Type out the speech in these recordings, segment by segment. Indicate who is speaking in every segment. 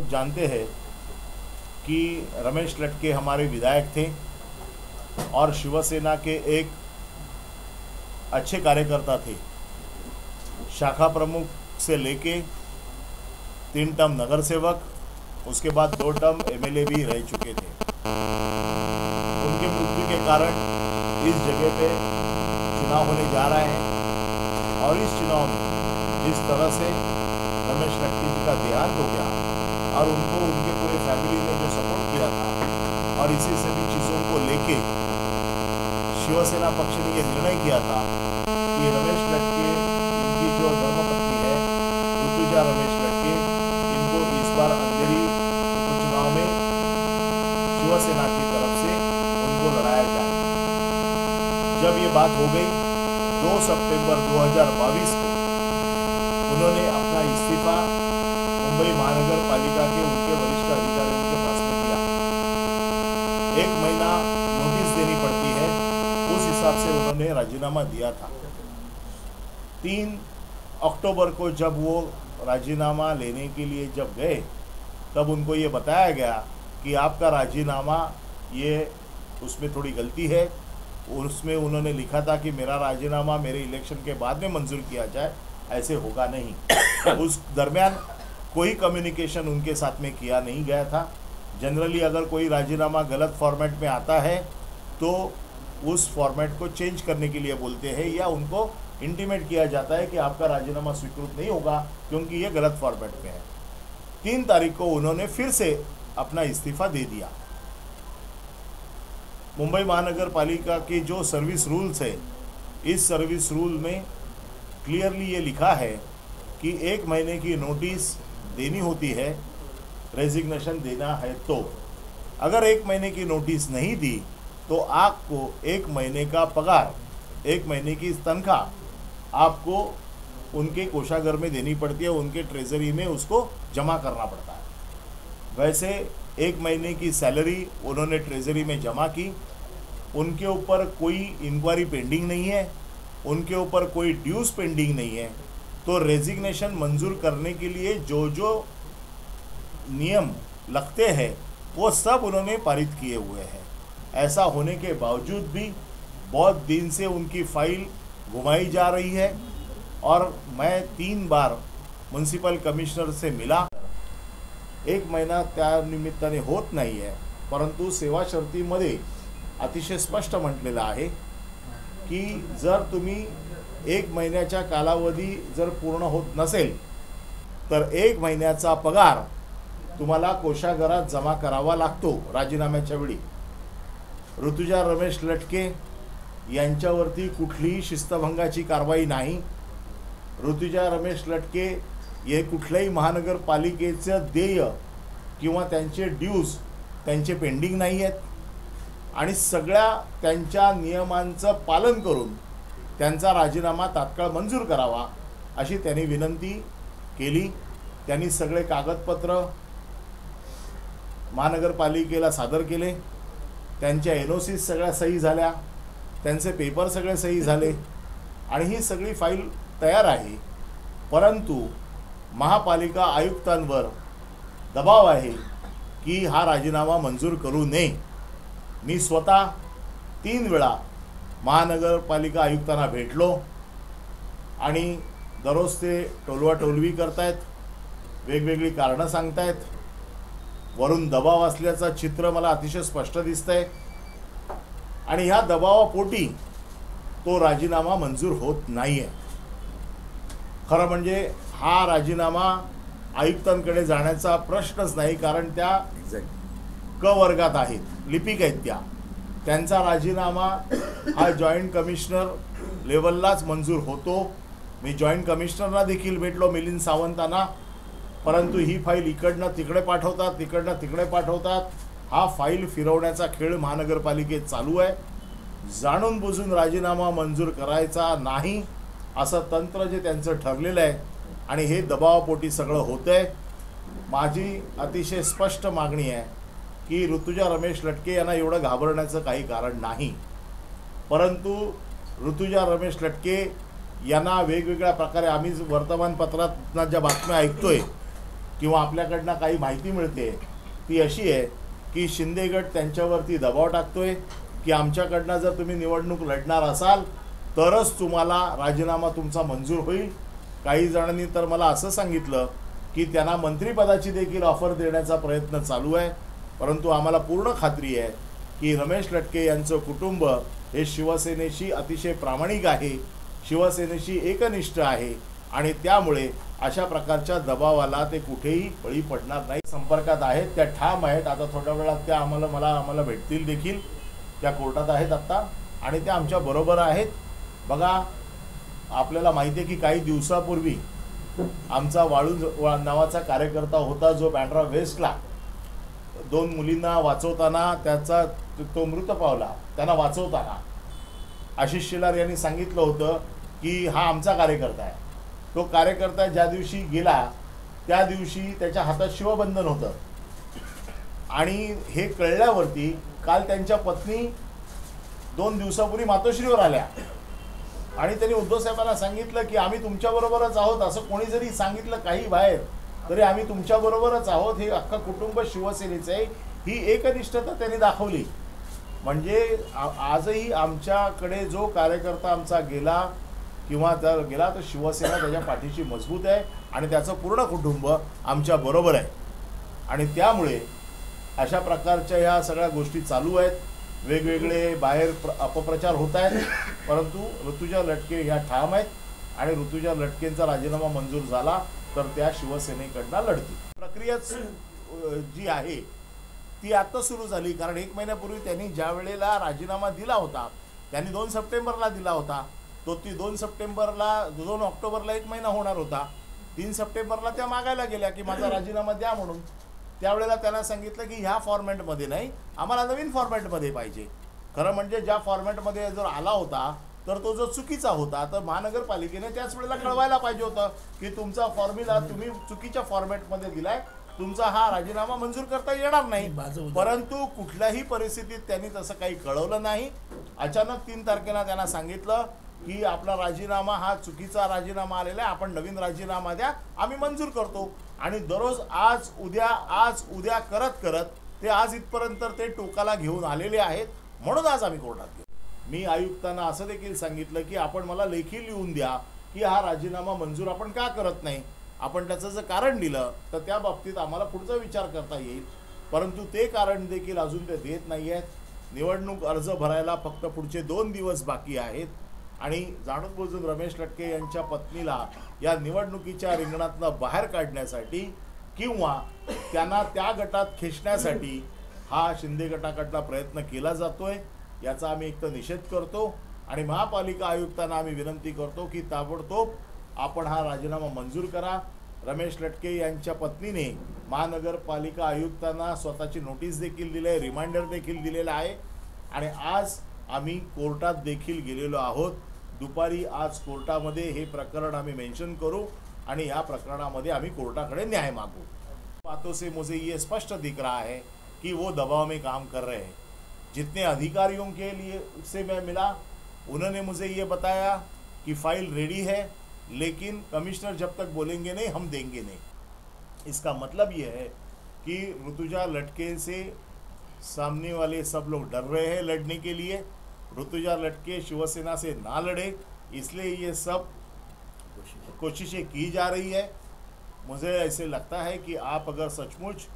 Speaker 1: लोग जानते हैं कि रमेश लटके हमारे विधायक थे और शिवसेना के एक अच्छे कार्यकर्ता थे। शाखा प्रमुख से लेके 3 टर्म नगर सेवक, उसके बाद 2 टर्म एमएलए भी रह चुके थे। उनके मृत्यु के कारण इस जगह पे चुनाव होने जा रहा है और इस चुनाव में जिस तरह से रमेश लटके जी का देहांत हो गया और उनको उनके पूरे फैमिली ने जो सपोर्ट किया था और इसी सभी चीज़ों को लेके शिवसेना पक्ष ने यह निर्णय किया था कि रमेश लटके, इनकी जो धर्मपत्नी है ऋतुजा रमेश लटके, इनको इस बार अंधेरी उपचुनाव में शिवसेना की तरफ से उनको लड़ाया जाए। जब ये बात हो गई 2 सितंबर 2022 को उन्होंने अपना इस्तीफा मुंबई महानगर पालिका के उनके वरिष्ठ अधिकारियों के पास में दिया। 1 महीना नोटिस देनी पड़ती है, उस हिसाब से उन्होंने राजीनामा दिया था। 3 अक्टूबर को जब वो राजीनामा लेने के लिए जब गए तब उनको ये बताया गया कि आपका राजीनामा ये उसमें थोड़ी गलती है। उसमें उन्होंने लिखा था कि मेरा राजीनामा मेरे इलेक्शन के बाद में मंजूर किया जाए, ऐसे होगा नहीं। उस दरमियान कोई कम्युनिकेशन उनके साथ में किया नहीं गया था। जनरली अगर कोई राजीनामा गलत फॉर्मेट में आता है तो उस फॉर्मेट को चेंज करने के लिए बोलते हैं या उनको इंटीमेट किया जाता है कि आपका राजीनामा स्वीकृत नहीं होगा क्योंकि ये गलत फॉर्मेट में है। 3 तारीख को उन्होंने फिर से अपना इस्तीफा दे दिया। मुंबई महानगर पालिका के जो सर्विस रूल्स है, इस सर्विस रूल में क्लियरली ये लिखा है कि 1 महीने की नोटिस देनी होती है रेजिग्नेशन देना है। तो अगर 1 महीने की नोटिस नहीं दी तो आपको 1 महीने का पगार, 1 महीने की तनख्वाह आपको उनके कोषागार में देनी पड़ती है, उनके ट्रेजरी में उसको जमा करना पड़ता है। वैसे 1 महीने की सैलरी उन्होंने ट्रेजरी में जमा की, उनके ऊपर कोई इंक्वायरी पेंडिंग नहीं है, उनके ऊपर कोई ड्यूज पेंडिंग नहीं है। तो रेजिग्नेशन मंजूर करने के लिए जो जो नियम लगते हैं वो सब उन्होंने पारित किए हुए हैं। ऐसा होने के बावजूद भी बहुत दिन से उनकी फाइल घुमाई जा रही है और मैं 3 बार म्युनिसिपल कमिश्नर से मिला। 1 महिना त्या निमित्ताने होत नाही आहे, परंतु सेवा शर्तीमध्ये अतिशय स्पष्ट म्हटलेलं आहे की जर तुम्ही 1 महिन्याचा कालावधी जर पूर्ण होत नसेल तर 1 महिन्याचा पगार तुम्हाला कोषागारात जमा करावा लागतो राजीनाम्याच्या वेळी। ऋतुजा रमेश लटके यांच्यावरती कुठलीही शिस्तभंगाची कारवाई नाही। ऋतुजा रमेश लटके हे कुठल्याही महानगरपालिकेचं देय किंवा त्यांचे ड्यूज त्यांचे पेंडिंग नाही आहेत आणि सगळ्या त्यांच्या नियमांचं पालन करून त्यांचा राजीनामा तात्काळ मंजूर करावा अशी त्यांनी विनंती केली। त्यांनी सगळे कागदपत्र महानगरपालिकेला सादर केले, त्यांच्या एनओसी सगळ्या सही झाल्या, त्यांचे पेपर सगळे सही झाले आणि ही सगळी फाईल तयार आहे। परंतु महापालिका आयुक्तांवर दबाव आहे की हा राजीनामा मंजूर करू नये। मी स्वतः 3 वेळा महानगरपालिका आयुक्तांना भेटलो आणि दररोज ते टोलवाटोलवी करतायत, वेगवेगळी कारणं सांगतायत, वरून दबाव असल्याचं चित्र मला अतिशय स्पष्ट दिसतंय आणि ह्या दबावापोटी तो राजीनामा मंजूर होत नाहीये। खरं म्हणजे हा राजीनामा आयुक्तांकडे जाण्याचा प्रश्नच नाही, कारण त्या क वर्गात आहेत, लिपिक आहेत त्यांचा राजीनामा हा जॉईंट कमिशनर लेवललाच मंजूर होतो। मी जॉईंट कमिशनरना देखील भेटलो, मिलिंद सावंतांना, परंतु ही फाईल इकडनं तिकडे पाठवतात, तिकडनं तिकडे पाठवतात। हा फाईल फिरवण्याचा खेळ महानगरपालिकेत चालू आहे। जाणून बुजून राजीनामा मंजूर करायचा नाही असं तंत्र जे त्यांचं ठरलेलं आहे आणि हे दबावापोटी सगळं होतंय। माझी अतिशय स्पष्ट मागणी आहे की ऋतुजा रमेश लटके यांना एवढं घाबरण्याचं काही कारण नाही, परंतु ऋतुजा रमेश लटके यांना वेगवेगळ्या प्रकारे आम्ही वर्तमानपत्रात ज्या बातम्या ऐकतोय किंवा आपल्याकडनं काही माहिती मिळते ती अशी आहे की शिंदे गट त्यांच्यावरती दबाव टाकतोय की आमच्याकडनं जर तुम्ही निवडणूक लढणार असाल तरच तुम्हाला राजीनामा तुमचा मंजूर होईल. काही जणांनी तर मला असं सांगितलं की त्यांना मंत्रिपदाची देखील ऑफर देण्याचा प्रयत्न चालू आहे. परंतु आम्हाला पूर्ण खात्री आहे की रमेश लटके यांचं कुटुंब हे शिवसेनेशी अतिशय प्रामाणिक आहे, शिवसेनेशी एकनिष्ठ आहे आणि त्यामुळे अशा प्रकारच्या दबावाला ते कुठेही बळी पडणार नाही. संपर्कात आहेत, त्या ठाम आहेत. आता थोड्या वेळात त्या आम्हाला भेटतील देखील. त्या कोर्टात आहेत आत्ता आणि त्या आमच्या बरोबर आहेत. बघा, आपल्याला माहिती आहे की काही दिवसापूर्वी आमचा वाळू नावाचा कार्यकर्ता होता जो बँड्रा वेस्टला 2 मुलींना वाचवताना त्याचा तो मृत पावला. त्यांना वाचवताना आशिष शेलार यांनी सांगितलं होतं की हा आमचा कार्यकर्ता आहे. तो कार्यकर्ता ज्या दिवशी गेला त्या दिवशी त्याच्या हातात शिवबंधन होतं आणि हे कळल्यावरती काल त्यांच्या पत्नी 2 दिवसापूर्वी मातोश्रीवर आल्या आणि त्यांनी उद्धव साहेबांना सांगितलं की आम्ही तुमच्याबरोबरच आहोत. असं कोणी जरी सांगितलं काही बाहेर तरी आम्ही तुमच्याबरोबरच आहोत. हे अख्खं कुटुंब शिवसेनेचं आहे. ही एकनिष्ठता त्यांनी दाखवली. म्हणजे आजही आमच्याकडे जो कार्यकर्ता आमचा गेला किंवा जर गेला तर शिवसेना त्याच्या पाठीशी मजबूत आहे आणि त्याचं पूर्ण कुटुंब आमच्या बरोबर आहे. आणि त्यामुळे अशा प्रकारच्या ह्या सगळ्या गोष्टी चालू आहेत. वेगवेगळे बाहेर अपप्रचार होत आहेत, परंतु ऋतुजा लटके ह्या ठाम आहेत आणि ऋतुजा लटकेंचा राजीनामा मंजूर झाला तर त्या शिवसेनेकडनं लढतील. प्रक्रिया जी आहे ती आता सुरू झाली. कारण 1 महिन्यापूर्वी त्यांनी ज्या वेळेला राजीनामा दिला होता त्यांनी 2 सप्टेंबरला दिला होता. तो 2 सप्टेंबरला 2 ऑक्टोबरला 1 महिना होणार होता. 3 सप्टेंबरला त्या मागायला गेल्या की माझा राजीनामा द्या म्हणून. त्यावेळेला त्यांना सांगितलं की ह्या फॉर्मॅटमध्ये नाही, आम्हाला नवीन फॉर्मॅटमध्ये पाहिजे. खरं म्हणजे ज्या फॉर्मॅटमध्ये जर आला होता तर तो जो चुकीचा होता तर महानगरपालिकेने त्याच वेळेला कळवायला पाहिजे होतं की तुमचा फॉर्म्युला तुम्ही चुकीच्या फॉर्मॅटमध्ये दिलाय, तुमचा हा राजीनामा मंजूर करता येणार नाही. परंतु कुठल्याही परिस्थितीत त्यांनी तसं काही कळवलं नाही. अचानक 3 तारखेला त्यांना सांगितलं की आपला राजीनामा हा चुकीचा राजीनामा आलेला आहे, आपण नवीन राजीनामा द्या, आम्ही मंजूर करतो. आणि दररोज आज उद्या करत ते आज इथपर्यंत ते टोकाला घेऊन आलेले आहेत. म्हणून आज आम्ही कोर्टात गेलो. मी आयुक्तांना असं देखील सांगितलं की आपण मला लेखी लिहून द्या की हा राजीनामा मंजूर आपण का करत नाही. आपण त्याचं जर कारण दिलं तर त्या बाबतीत आम्हाला पुढचा विचार करता येईल. परंतु ते कारण देखील अजून ते देत नाही आहेत. निवडणूक अर्ज भरायला फक्त पुढचे 2 दिवस बाकी आहेत आणि जाणून बुजून रमेश लटके यांच्या पत्नीला या निवडणुकीच्या रिंगणातनं बाहेर काढण्यासाठी किंवा त्यांना त्या गटात खेचण्यासाठी हा शिंदे गटाकडला प्रयत्न केला जातोय. याचा आम्ही एक तर निषेध करतो आणि महापालिका आयुक्तांना आम्ही विनंती करतो की ताबडतोब आपण हा राजीनामा मंजूर करा. रमेश लटके यांच्या पत्नीने महानगरपालिका आयुक्तांना स्वतःची नोटीस देखील दिली आहे, रिमाइंडर देखील दिलेला आहे आणि आज आम्ही कोर्टात देखील गेलेलो आहोत. दुपारी आज कोर्टामध्ये हे प्रकरण आम्ही मेंशन करू आणि या प्रकरणामध्ये आम्ही कोर्टाकडे न्याय मागू. बातों से मुझे ये स्पष्ट दिख रहा है कि वो दबाव में काम कर रहे हैं. जितने अधिकारियों के लिए से मैं मिला उन्होंने मुझे ये बताया कि फाइल रेडी है, लेकिन कमिश्नर जब तक बोलेंगे नहीं हम देंगे नहीं. इसका मतलब ये है कि ऋतुजा लटके से सामने वाले सब लोग डर रहे हैं लड़ने के लिए. ऋतुजा लटके शिवसेना से ना लड़े इसलिए ये सब कोशिशें की जा रही है. मुझे ऐसे लगता है कि आप अगर सचमुच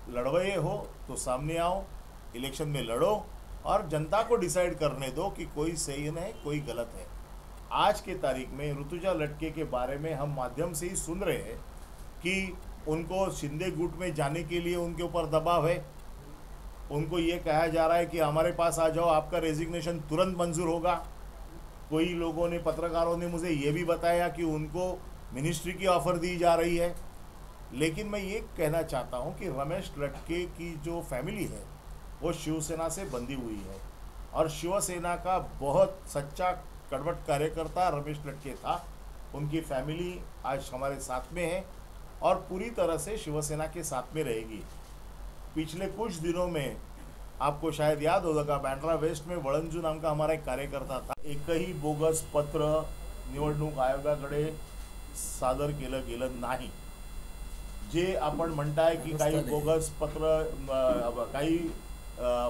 Speaker 1: लड़वए हो तो सामने आओ, इलेक्शन में लड़ो और जनता को डिसाइड करने दो कि कोई सही है कोई गलत है. आज के तारीख में ऋतुजा लटके के बारे में हम माध्यम से ही सुन रहे हैं कि उनको शिंदे गुट में जाने के लिए उनके ऊपर दबाव है. उनको ये कहा जा रहा है कि हमारे पास आ जाओ, आपका रेजिग्नेशन तुरंत मंजूर होगा. कोई लोगों ने, पत्रकारों ने मुझे ये भी बताया कि उनको मिनिस्ट्री की ऑफ़र दी जा रही है. लेकिन मैं ये कहना चाहता हूँ कि रमेश लटके की जो फैमिली है वो शिवसेना से बंधी हुई है और शिवसेना का बहुत सच्चा कड़वट कार्यकर्ता रमेश लटके था. उनकी फैमिली आज हमारे साथ में है और पूरी तरह से शिवसेना के साथ में रहेगी. पिछले कुछ दिनों में आपको शायद याद होगा बँड्रा वेस्ट में वळंजू नाम का हमारा एक कार्यकर्ता था. एकही बोगस पत्र निवडणूक आयोगाकडे सादर केलं गेलं नाही. जे आपण म्हणताय की काही बोगस पत्र, काही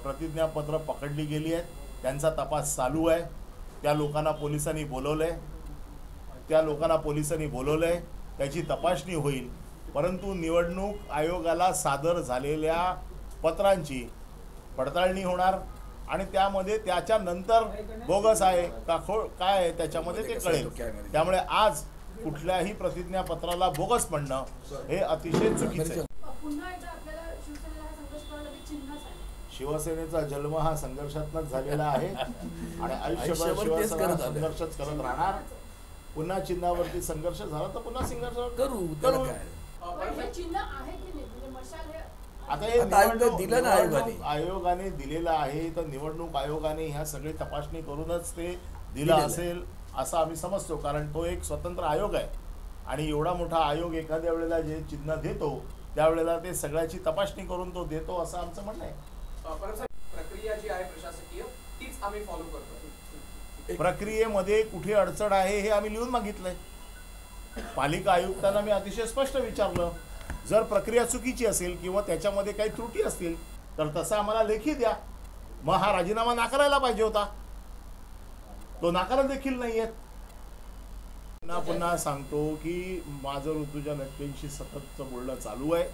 Speaker 1: प्रतिज्ञापत्र पकडली गेली आहेत, त्यांचा तपास चालू आहे. त्या लोकांना पोलिसांनी बोलवलंय, त्याची तपासणी होईल. परंतु निवडणूक आयोगाला सादर झालेल्या पत्रांची पडताळणी होणार आणि त्यामध्ये त्याच्यानंतर बोगस आहे का काय आहे त्याच्यामध्ये ते कळेल. त्यामुळे आज कुठल्याही प्रतिज्ञापत्राला बोगस म्हणणं हे अतिशय चुकीचं आहे. शिवसेनेचा जन्म हा संघर्षातूनच झालेला आहे आणि आयुष्यभर शिवसेना संघर्षच करत राहणार. पुन्हा चिन्हावरती संघर्ष झाला तर पुन्हा संघर्ष करू. आता हे निवडणूक आयोगाने दिलेलं आहे, तर निवडणूक आयोगाने ह्या सगळी तपासणी करूनच ते दिलं असेल असं आम्ही समजतो. कारण तो एक स्वतंत्र आयोग आहे आणि एवढा मोठा आयोग एखाद्या वेळेला जे चिन्ह देतो त्यावेळेला ते सगळ्याची तपासणी करून तो देतो असं आमचं म्हणणं आहे.
Speaker 2: प्रक्रिया जी आहे प्रशासकीय तीच आम्ही फॉलो करतो.
Speaker 1: प्रक्रियेमध्ये कुठे अडचण आहे हे आम्ही लिहून मागितलंय. पालिका आयुक्तांना मी अतिशय स्पष्ट विचारलं, जर प्रक्रिया चुकीची असेल किंवा त्याच्यामध्ये काही त्रुटी असतील तर तसं आम्हाला लेखी द्या. मग हा राजीनामा नाकारायला पाहिजे होता, तो नाकारत देखील नाहीयेत. पुन्हा सांगतो की माझं ऋतुजा लटकेंशी सततचं बोलणं चालू आहे.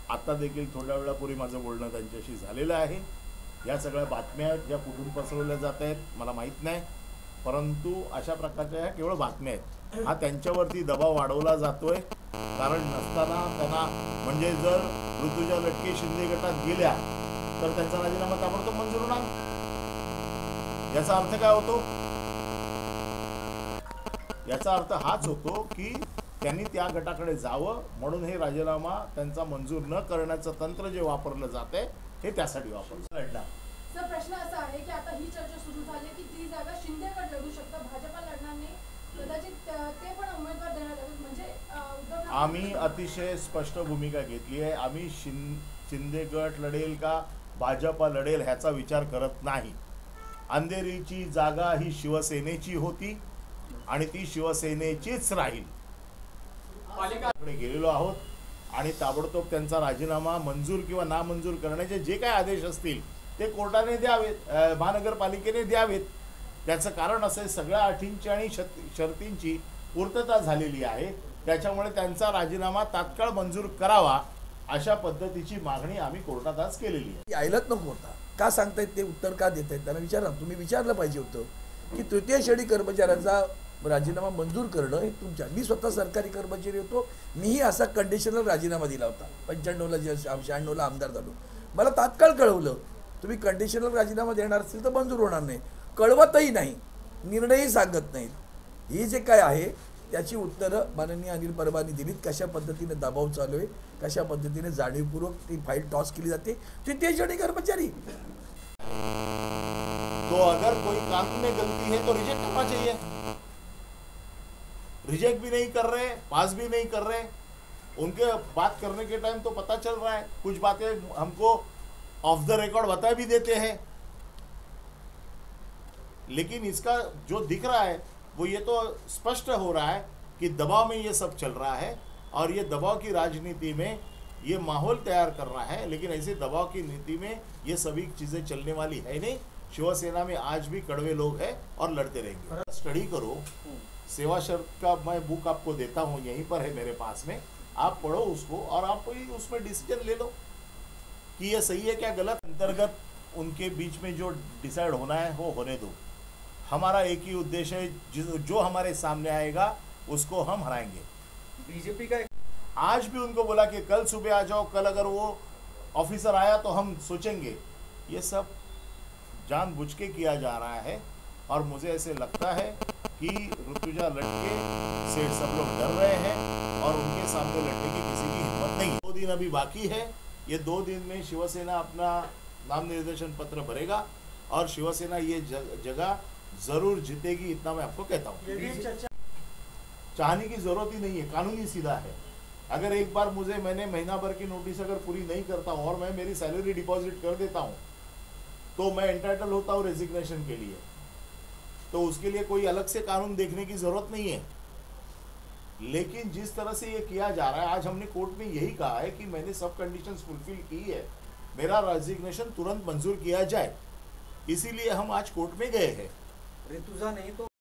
Speaker 1: आता देखील थोड्या वेळापूर्वी माझं बोलणं त्यांच्याशी झालेलं आहे. या सगळ्या बातम्या ज्या कुठून पसरवल्या जात आहेत मला माहीत नाही, परंतु अशा प्रकारच्या ह्या केवळ बातम्या आहेत. हा त्यांच्यावरती दबाव वाढवला जातोय, कारण नसताना त्यांना म्हणजे जर ऋतुजा लटके शिंदे गटात गेल्या तर त्यांचा राजीनामा ताबडतोब मंजूर होणार. याचा अर्थ काय होतो? याचा अर्थ हाच होतो की त्यांनी त्या गटाकडे जावं, म्हणून हे राजीनामा त्यांचा मंजूर न करण्याचं तंत्र जे वापरलं जाते हे त्यासाठी वापरलं.
Speaker 3: सर, प्रश्न असा आहे की आता ही चर्चा सुरू झाली की ती जागा शिंदे गट लढू शकतं, भाजपा लढणार नाही, कदाचित ते पण उमेदवार देण्यात आले. म्हणजे
Speaker 1: आम्ही अतिशय स्पष्ट भूमिका घेतली आहे. आम्ही शिंदे गट लढेल का भाजपा लढेल ह्याचा विचार करत नाही. अंधेरीची जागा ही शिवसेनेची होती आणि ती शिवसेनेचीच राहील. पालिकाकडे गेलेलो आहोत आणि ताबडतोब त्यांचा राजीनामा मंजूर किंवा नामंजूर करण्याचे जे काही आदेश असतील ते कोर्टाने द्यावेत, महानगरपालिकेने द्यावेत. त्याचं कारण असं सगळ्या अटींची आणि शर्तींची पूर्तता झालेली आहे, त्याच्यामुळे त्यांचा राजीनामा तात्काळ मंजूर करावा अशा पद्धतीची मागणी आम्ही कोर्टात आज केलेली आहे.
Speaker 4: यायलाच नको होता का सांगतायत ते उत्तर का देत आहेत त्यांना विचारा. तुम्ही विचारलं पाहिजे होतं की तृतीय श्रेणी कर्मचाऱ्यांचा राजीनामा मंजूर करणं हे तुमच्या. मी स्वतः सरकारी कर्मचारी होतो, मीही असा कंडिशनल राजीनामा दिला होता 95ला 96ला आमदार झालो. मला तात्काळ कळवलं तुम्ही कंडिशनल राजीनामा देणार असेल तर मंजूर होणार नाही. कळवतही नाही, निर्णयही सांगत नाहीत. ही जे काय आहे त्याची उत्तरं माननीय अनिल परबांनी दिलीत. कशा पद्धतीने दबाव चालू आहे, कशा पद्धतीने जाणीवपूर्वक ती फाईल टॉस केली जाते. तृतीय श्रेणी कर्मचारी,
Speaker 1: तो अगर कोई कानून में गलती है तो रिजेक्ट करना चाहिए. रिजेक्ट भी नहीं कर रहे, पास भी नहीं कर रहे. उनके बात करने के टाइम तो पता चल रहा है, कुछ बातें हमको ऑफ द रिकॉर्ड बता भी देते हैं, लेकिन इसका जो दिख रहा है वो ये तो स्पष्ट हो रहा है कि दबाव में ये सब चल रहा है और ये दबाव की राजनीति में ये माहौल तैयार कर रहा है. लेकिन ऐसे दबाव की नीति में ये सभी चीज़ें चलने वाली है नहीं. शिवसेना में आज भी कड़वे लोग हैं और लड़ते रहेंगे. स्टडी करो, सेवा शर्त का मैं बुक आपको देता हूँ, यहीं पर है मेरे पास में, आप पढ़ो उसको और आप उसमें डिसीजन ले लो कि ये सही है क्या गलत. अंतर्गत उनके बीच में जो डिसाइड होना है वो होने दो. हमारा एक ही उद्देश्य है, जो हमारे सामने आएगा उसको हम हराएंगे.
Speaker 2: बीजेपी का
Speaker 1: आज भी उनको बोला कि कल सुबह आ जाओ, कल अगर वो ऑफिसर आया तो हम सोचेंगे. ये सब जानबूझ के किया जा रहा है और मुझे ऐसे लगता है कि ऋतुजा लटके से सब लोग डर रहे हैं और उनके सामने लड़ने की किसी की हिम्मत नहीं. 2 दिन अभी बाकी है. ये 2 दिन में शिवसेना अपना नाम निर्देशन पत्र भरेगा और शिवसेना ये जगह जरूर जीतेगी, इतना मैं आपको कहता हूँ. चाहने की जरूरत ही नहीं है, कानूनी सीधा है. अगर एक बार मैंने महीना भर की नोटिस अगर पूरी नहीं करता हूँ और मैं मेरी सैलरी डिपॉजिट कर देता हूँ तो मैं एंटाइटल होता हूँ रेजिग्नेशन के लिए. तो उसके लिए कोई अलग से कानून देखने की जरूरत नहीं है. लेकिन जिस तरह से ये किया जा रहा है, आज हमने कोर्ट में यही कहा है कि मैंने सब कंडीशंस फुलफिल की है, मेरा रेजिग्नेशन तुरंत मंजूर किया जाए, इसीलिए हम आज कोर्ट में गए हैं।
Speaker 5: ऋतुजा नहीं तो